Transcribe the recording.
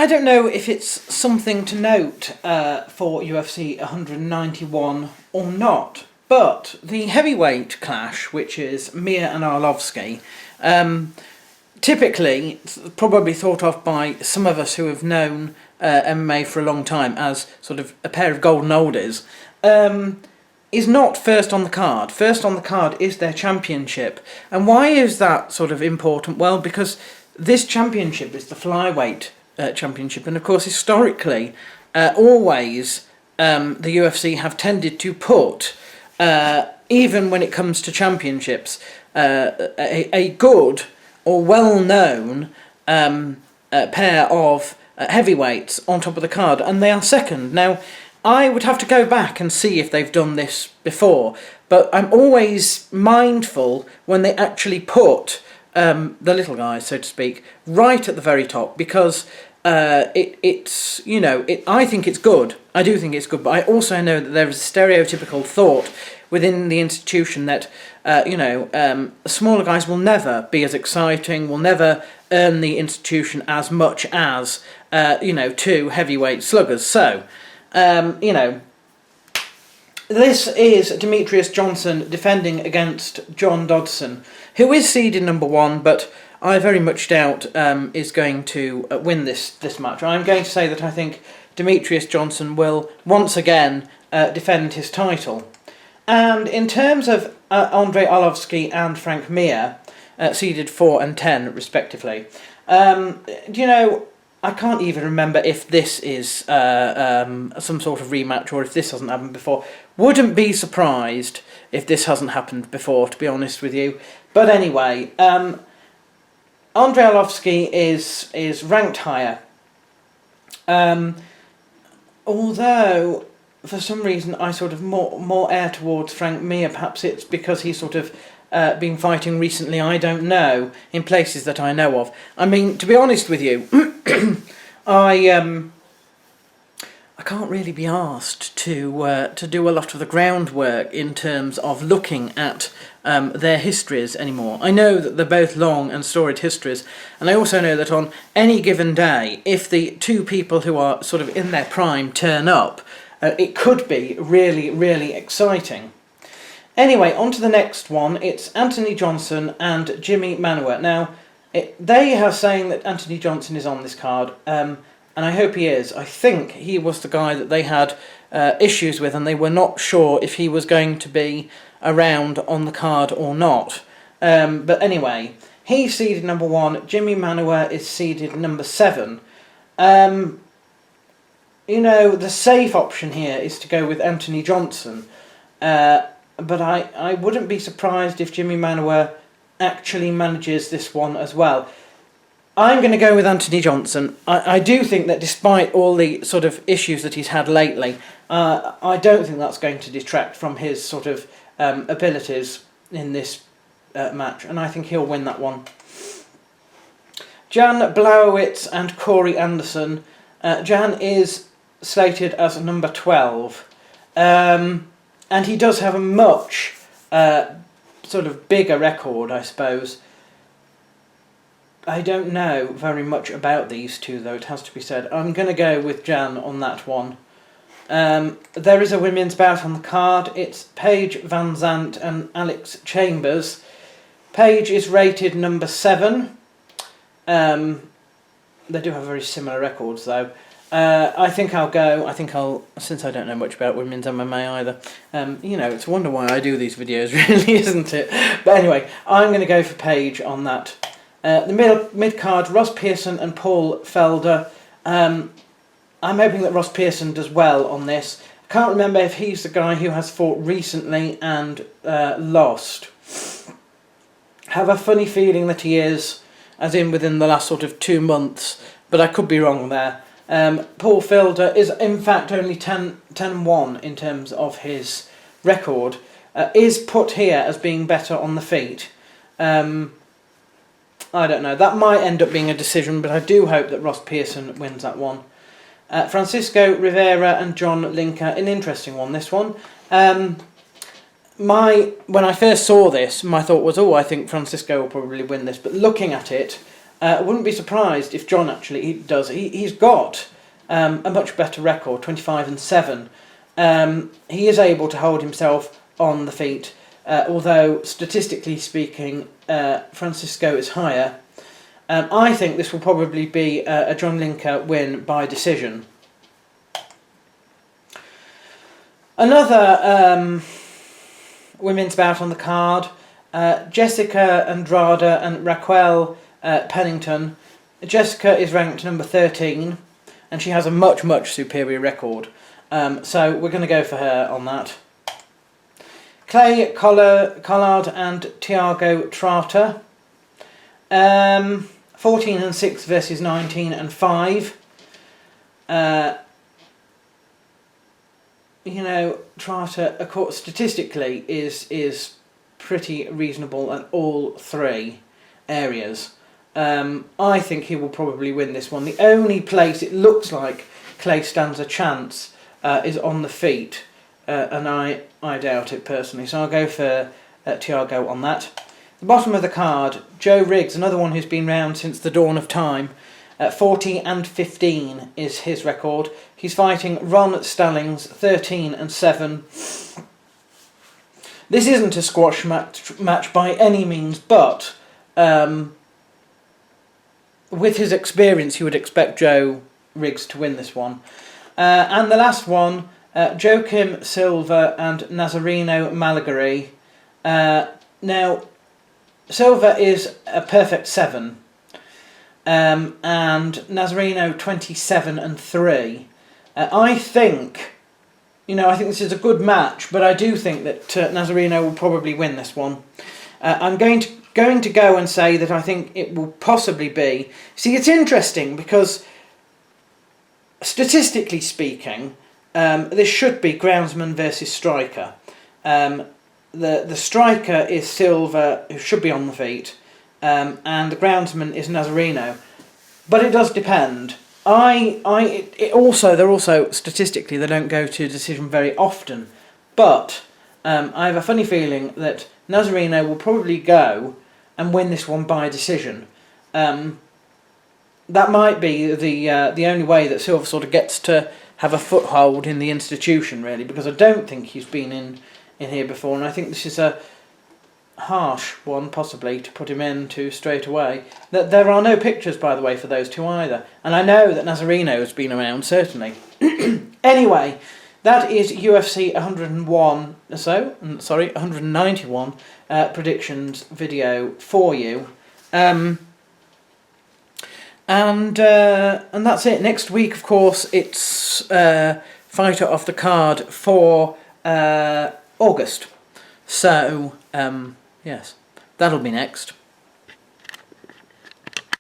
I don't know if it's something to note for UFC 191 or not, but the heavyweight clash, which is Mir and Arlovski, typically probably thought of by some of us who have known MMA for a long time as sort of a pair of golden oldies, is not first on the card. First on the card is their championship. And why is that sort of important? Well, because this championship is the flyweight championship, and of course historically always the UFC have tended to put, even when it comes to championships, a good or well-known pair of heavyweights on top of the card, and they are second. Now, I would have to go back and see if they've done this before, but I'm always mindful when they actually put the little guys, so to speak, right at the very top, because it's, you know, I think it's good. I do think it's good, but I also know that there is a stereotypical thought within the institution that, smaller guys will never be as exciting, will never earn the institution as much as, two heavyweight sluggers. So, this is Demetrius Johnson defending against John Dodson, who is seeded number 1, but I very much doubt is going to win this match. I'm going to say that I think Demetrius Johnson will once again defend his title. And in terms of Andrei Arlovski and Frank Mir, seeded 4 and 10 respectively, I can't even remember if this is some sort of rematch or if this hasn't happened before. Wouldn't be surprised if this hasn't happened before, to be honest with you. But anyway, Andrei Arlovski is ranked higher. Although, for some reason, I sort of more err towards Frank Mir. Perhaps it's because he's sort of been fighting recently, I don't know, in places that I know of. I mean, to be honest with you, I can't really be asked to do a lot of the groundwork in terms of looking at their histories anymore. I know that they're both long and storied histories, and I also know that on any given day, if the two people who are sort of in their prime turn up, it could be really, really exciting. Anyway, on to the next one. It's Anthony Johnson and Jimmy Manuwa. Now, they are saying that Anthony Johnson is on this card, and I hope he is. I think he was the guy that they had issues with, and they were not sure if he was going to be around on the card or not. But anyway, he's seeded number 1. Jimmy Manuwa is seeded number 7. The safe option here is to go with Anthony Johnson. But I wouldn't be surprised if Jimmy Manuwa actually manages this one as well. I'm going to go with Anthony Johnson. I do think that despite all the sort of issues that he's had lately, I don't think that's going to detract from his sort of abilities in this match, and I think he'll win that one. Jan Blachowicz and Corey Anderson. Jan is slated as number 12. And he does have a much sort of bigger record, I suppose. I don't know very much about these two, though, it has to be said. I'm going to go with Jan on that one. There is a women's bout on the card. It's Paige Van Zandt and Alex Chambers. Paige is rated number 7. They do have very similar records, though. I think since I don't know much about women's MMA either, it's a wonder why I do these videos, really, isn't it? But anyway, I'm going to go for Paige on that. The mid-card, Ross Pearson and Paul Felder. I'm hoping that Ross Pearson does well on this. I can't remember if he's the guy who has fought recently and lost. Have a funny feeling that he is, as in within the last sort of 2 months, but I could be wrong there. Paul Felder is in fact only 10-1 in terms of his record, is put here as being better on the feet. I don't know, that might end up being a decision, but I do hope that Ross Pearson wins that one. Francisco Rivera and John Linker, an interesting one, this one. When I first saw this, my thought was, I think Francisco will probably win this, but looking at it, I wouldn't be surprised if John actually does. He's got a much better record, 25-7. He is able to hold himself on the feet, although statistically speaking, Francisco is higher. I think this will probably be a John Linker win by decision. Another women's bout on the card, Jessica Andrade and Raquel Pennington. Jessica is ranked number 13, and she has a much, much superior record. So we're going to go for her on that. Clay Collard and Thiago Trata. 14-6 versus 19-5. You know, Trata, of course, statistically is pretty reasonable at all three areas. I think he will probably win this one. The only place it looks like Clay stands a chance is on the feet, and I doubt it personally. So I'll go for Thiago on that. The bottom of the card, Joe Riggs, another one who's been round since the dawn of time. 40-15 is his record. He's fighting Ron Stallings, 13-7. This isn't a squash match by any means, but with his experience, you would expect Joe Riggs to win this one. And the last one, Joaquim Silva and Nazareno Malagari. Now, Silva is a perfect 7, and Nazareno 27-3. I think, I think this is a good match, but I do think that Nazareno will probably win this one. I'm going to go and say that I think it will possibly be. See, it's interesting because statistically speaking, this should be groundsman versus striker. The striker is Silva, who should be on the feet, and the groundsman is Nazareno. But it does depend. They're also statistically they don't go to decision very often. But I have a funny feeling that Nazareno will probably go and win this one by decision. That might be the only way that Silva sort of gets to have a foothold in the institution, really, because I don't think he's been in here before, and I think this is a harsh one, possibly, to put him into straight away. There are no pictures, by the way, for those two either, and I know that Nazareno has been around, certainly. Anyway, that is UFC 191 predictions video for you. And that's it. Next week, of course, it's fighter of the card for August. So, yes, that'll be next.